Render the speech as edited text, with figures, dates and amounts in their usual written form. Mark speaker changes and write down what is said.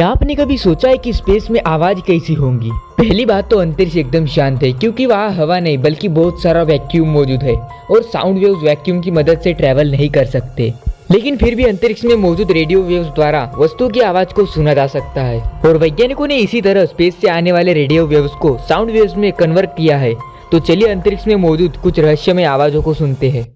Speaker 1: क्या आपने कभी सोचा है कि स्पेस में आवाज कैसी होंगी? पहली बात तो अंतरिक्ष एकदम शांत है क्योंकि वहाँ हवा नहीं बल्कि बहुत सारा वैक्यूम मौजूद है और साउंड वेव्स वैक्यूम की मदद से ट्रैवल नहीं कर सकते। लेकिन फिर भी अंतरिक्ष में मौजूद रेडियो वेव्स द्वारा वस्तु की आवाज को सुना जा सकता है और वैज्ञानिकों ने इसी तरह स्पेस से आने वाले रेडियो वेव्स को साउंड वेव्स में कन्वर्ट किया है। तो चलिए अंतरिक्ष में मौजूद कुछ रहस्यमय आवाजों को सुनते हैं।